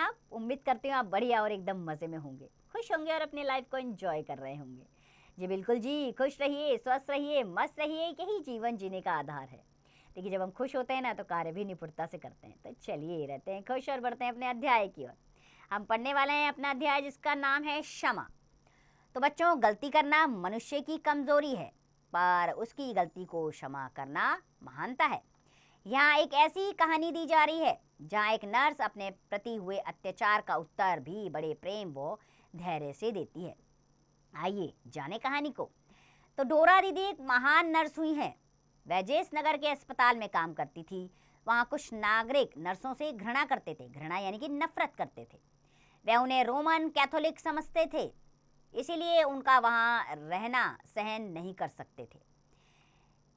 आप? उम्मीद करती हूँ आप बढ़िया और एकदम मज़े में होंगे, खुश होंगे और अपनी लाइफ को एंजॉय कर रहे होंगे। जी बिल्कुल जी, खुश रहिए, स्वस्थ रहिए, मस्त रहिए, यही जीवन जीने का आधार है। देखिए जब हम खुश होते हैं ना तो कार्य भी निपुणता से करते हैं। तो चलिए रहते हैं खुश और बढ़ते हैं अपने अध्याय की ओर। हम पढ़ने वाले हैं अपना अध्याय जिसका नाम है क्षमा। तो बच्चों, गलती करना मनुष्य की कमजोरी है, पर उसकी गलती को क्षमा करना महानता है। यहाँ एक ऐसी कहानी दी जा रही है जहाँ एक नर्स अपने प्रति हुए अत्याचार का उत्तर भी बड़े प्रेम व धैर्य से देती है। आइए जाने कहानी को। तो डोरा दीदी एक महान नर्स हुई है। वह जिस नगर के अस्पताल में काम करती थी, वहाँ कुछ नागरिक नर्सों से घृणा करते थे। घृणा यानी कि नफरत करते थे। वह उन्हें रोमन कैथोलिक समझते थे, इसीलिए उनका वहाँ रहना सहन नहीं कर सकते थे।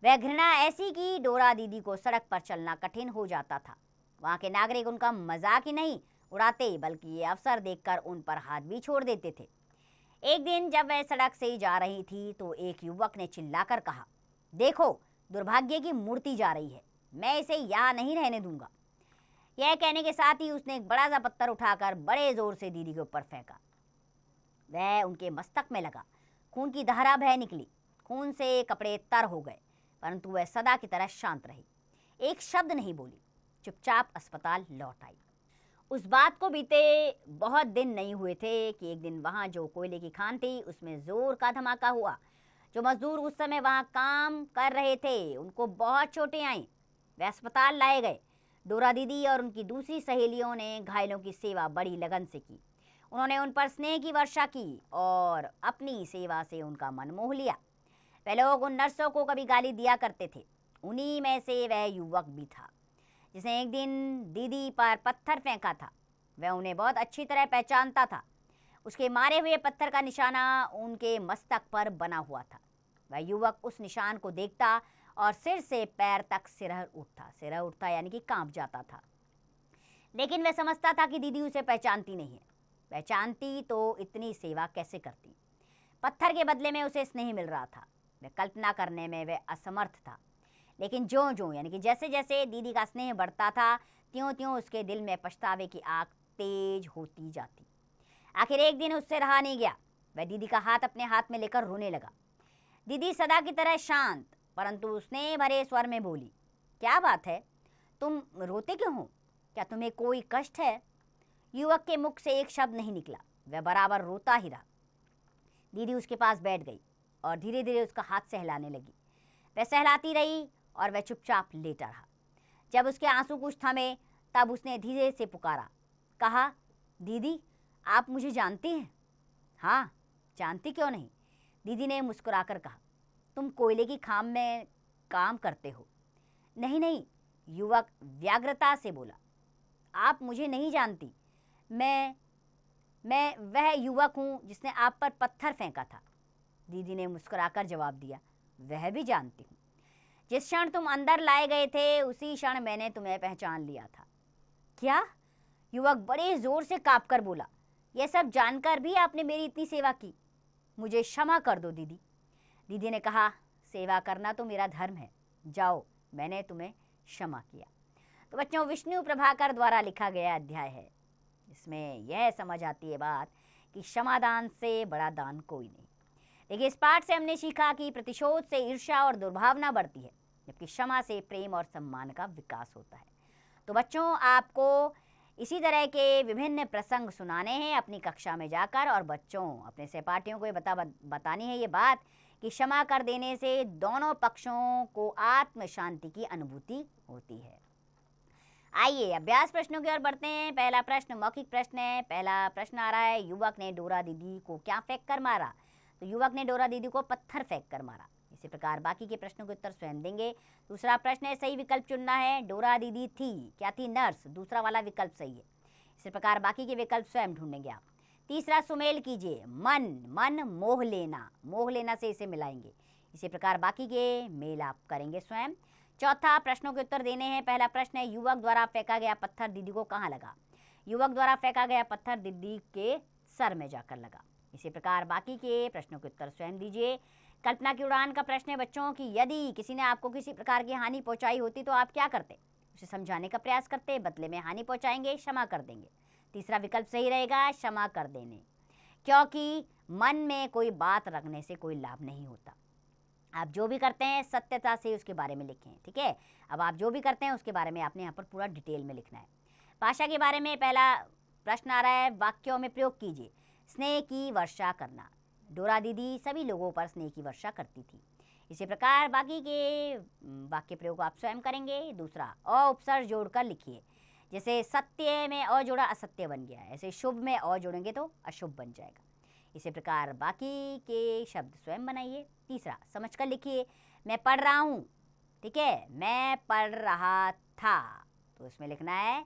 वह घृणा ऐसी कि डोरा दीदी को सड़क पर चलना कठिन हो जाता था। वहाँ के नागरिक उनका मजाक ही नहीं उड़ाते, बल्कि ये अवसर देखकर उन पर हाथ भी छोड़ देते थे। एक दिन जब वह सड़क से जा रही थी तो एक युवक ने चिल्लाकर कहा, देखो, दुर्भाग्य की मूर्ति जा रही है, मैं इसे यहाँ नहीं रहने दूंगा। यह कहने के साथ ही उसने एक बड़ा सा पत्थर उठाकर बड़े जोर से दीदी के ऊपर फेंका। वह उनके मस्तक में लगा। खून की धारा बह निकली। खून से कपड़े तर हो गए, परंतु वह सदा की तरह शांत रही, एक शब्द नहीं बोली, चुपचाप अस्पताल लौट आई। उस बात को बीते बहुत दिन नहीं हुए थे कि एक दिन वहाँ जो कोयले की खान थी उसमें जोर का धमाका हुआ। जो मजदूर उस समय वहाँ काम कर रहे थे उनको बहुत चोटें आईं। वे अस्पताल लाए गए। डोरा दीदी और उनकी दूसरी सहेलियों ने घायलों की सेवा बड़ी लगन से की। उन्होंने उन पर स्नेह की वर्षा की और अपनी सेवा से उनका मन मोह लिया। वे लोग उन नर्सों को कभी गाली दिया करते थे। उन्हीं में से वह युवक भी था जिसने एक दिन दीदी पर पत्थर फेंका था। वह उन्हें बहुत अच्छी तरह पहचानता था। उसके मारे हुए पत्थर का निशाना उनके मस्तक पर बना हुआ था। वह युवक उस निशान को देखता और सिर से पैर तक सिरहर उठता। सिरहर उठता यानी कि कांप जाता था। लेकिन वह समझता था कि दीदी उसे पहचानती नहीं है। पहचानती तो इतनी सेवा कैसे करती। पत्थर के बदले में उसे स्नेह मिल रहा था। वह कल्पना करने में वह असमर्थ था। लेकिन ज्यों-ज्यों यानी कि जैसे-जैसे दीदी का स्नेह बढ़ता था, त्यों-त्यों उसके दिल में पछतावे की आग तेज होती जाती। आखिर एक दिन उससे रहा नहीं गया। वह दीदी का हाथ अपने हाथ में लेकर रोने लगा। दीदी सदा की तरह शांत, परंतु स्नेह भरे स्वर में बोली, क्या बात है, तुम रोते क्यों हो? क्या तुम्हें कोई कष्ट है? युवक के मुख से एक शब्द नहीं निकला। वह बराबर रोता ही रहा। दीदी उसके पास बैठ गई और धीरे धीरे उसका हाथ सहलाने लगी। वह सहलाती रही और वह चुपचाप लेटा रहा। जब उसके आंसू कुछ थमे तब उसने धीरे से पुकारा, कहा, दीदी, आप मुझे जानती हैं? हाँ, जानती क्यों नहीं, दीदी ने मुस्कुराकर कहा। तुम कोयले की खान में काम करते हो? नहीं नहीं, युवक व्यग्रता से बोला। आप मुझे नहीं जानती। मैं वह युवक हूँ जिसने आप पर पत्थर फेंका था। दीदी ने मुस्कुराकर जवाब दिया, वह भी जानती हूँ। जिस क्षण तुम अंदर लाए गए थे उसी क्षण मैंने तुम्हें पहचान लिया था। क्या? युवक बड़े जोर से कांपकर बोला, यह सब जानकर भी आपने मेरी इतनी सेवा की। मुझे क्षमा कर दो दीदी। दीदी ने कहा, सेवा करना तो मेरा धर्म है, जाओ, मैंने तुम्हें क्षमा किया। तो बच्चों, विष्णु प्रभाकर द्वारा लिखा गया अध्याय है। इसमें यह समझ आती है बात कि क्षमादान से बड़ा दान कोई नहीं। देखिए, इस पाठ से हमने सीखा कि प्रतिशोध से ईर्ष्या और दुर्भावना बढ़ती है, जबकि क्षमा से प्रेम और सम्मान का विकास होता है। तो बच्चों, आपको इसी तरह के विभिन्न प्रसंग सुनाने हैं अपनी कक्षा में जाकर, और बच्चों अपने सहपाठियों को ये बतानी है ये बात कि क्षमा कर देने से दोनों पक्षों को आत्म शांति की अनुभूति होती है। आइए अभ्यास प्रश्नों की ओर बढ़ते हैं। पहला प्रश्न मौखिक प्रश्न है। पहला प्रश्न आ रहा है, युवक ने डोरा दीदी को क्या फेंक कर मारा? तो युवक ने डोरा दीदी को पत्थर फेंक कर मारा। इसी प्रकार बाकी के प्रश्नों के उत्तर स्वयं देंगे। दूसरा प्रश्न है, सही विकल्प चुनना है। डोरा दीदी थी, क्या थी? नर्स। दूसरा वाला विकल्प सही है। इसी प्रकार बाकी के विकल्प स्वयं ढूंढेंगे आप। तीसरा, सुमेल कीजिए, मन मोह लेना। मोह लेना से इसे मिलाएंगे। इसी प्रकार बाकी के मेल आप करेंगे स्वयं। चौथा, प्रश्नों के उत्तर देने हैं। पहला प्रश्न है, युवक द्वारा फेंका गया पत्थर दीदी को कहाँ लगा? युवक द्वारा फेंका गया पत्थर दीदी के सर में जाकर लगा। इसी प्रकार बाकी के प्रश्नों के उत्तर स्वयं दीजिए। कल्पना की उड़ान का प्रश्न है बच्चों कि यदि किसी ने आपको किसी प्रकार की हानि पहुंचाई होती तो आप क्या करते? उसे समझाने का प्रयास करते, बदले में हानि पहुंचाएंगे, क्षमा कर देंगे। तीसरा विकल्प सही रहेगा, क्षमा कर देने, क्योंकि मन में कोई बात रखने से कोई लाभ नहीं होता। आप जो भी करते हैं सत्यता से उसके बारे में लिखें, ठीक है। अब आप जो भी करते हैं उसके बारे में आपने यहाँ पर पूरा डिटेल में लिखना है। भाषा के बारे में पहला प्रश्न आ रहा है, वाक्यों में प्रयोग कीजिए। स्नेह की वर्षा करना, डोरा दीदी सभी लोगों पर स्नेह की वर्षा करती थी। इसी प्रकार बाकी के वाक्य प्रयोग आप स्वयं करेंगे। दूसरा, अ उपसर्ग जोड़कर लिखिए। जैसे सत्य में अ जोड़ा असत्य बन गया, ऐसे शुभ में अ जोड़ेंगे तो अशुभ बन जाएगा। इसी प्रकार बाकी के शब्द स्वयं बनाइए। तीसरा, समझकर लिखिए। मैं पढ़ रहा हूँ, ठीक है, मैं पढ़ रहा था, तो इसमें लिखना है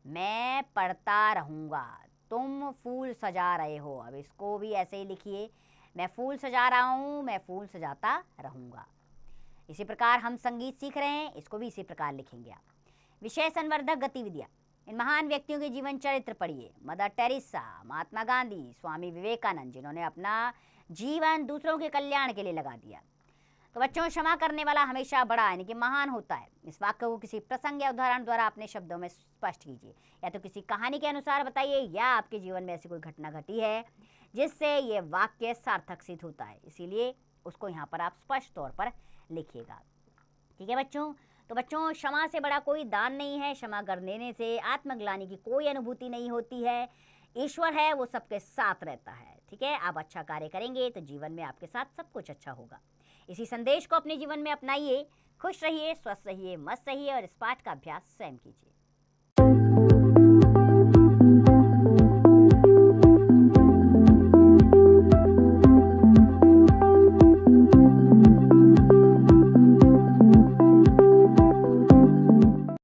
मैं पढ़ता रहूँगा। तुम फूल सजा रहे हो, अब इसको भी ऐसे ही लिखिए, मैं फूल सजा रहा हूँ, मैं फूल सजाता रहूँगा। इसी प्रकार हम संगीत सीख रहे हैं, इसको भी इसी प्रकार लिखेंगे आप। विषय संवर्धक गतिविधियाँ, इन महान व्यक्तियों के जीवन चरित्र पढ़िए। मदर टेरेसा, महात्मा गांधी, स्वामी विवेकानंद, जिन्होंने अपना जीवन दूसरों के कल्याण के लिए लगा दिया। तो बच्चों, क्षमा करने वाला हमेशा बड़ा यानी कि महान होता है। इस वाक्य को किसी प्रसंग या उदाहरण द्वारा अपने शब्दों में स्पष्ट कीजिए, या तो किसी कहानी के अनुसार बताइए, या आपके जीवन में ऐसी कोई घटना घटी है जिससे ये वाक्य सार्थक सिद्ध होता है, इसीलिए उसको यहाँ पर आप स्पष्ट तौर पर लिखिएगा, ठीक है बच्चों। तो बच्चों, क्षमा से बड़ा कोई दान नहीं है। क्षमा कर देने से आत्मग्लानि की कोई अनुभूति नहीं होती है। ईश्वर है, वो सबके साथ रहता है, ठीक है। आप अच्छा कार्य करेंगे तो जीवन में आपके साथ सब कुछ अच्छा होगा। इसी संदेश को अपने जीवन में अपनाइए। खुश रहिए, स्वस्थ रहिए, मस्त रहिए और इस पाठ का अभ्यास स्वयं कीजिए।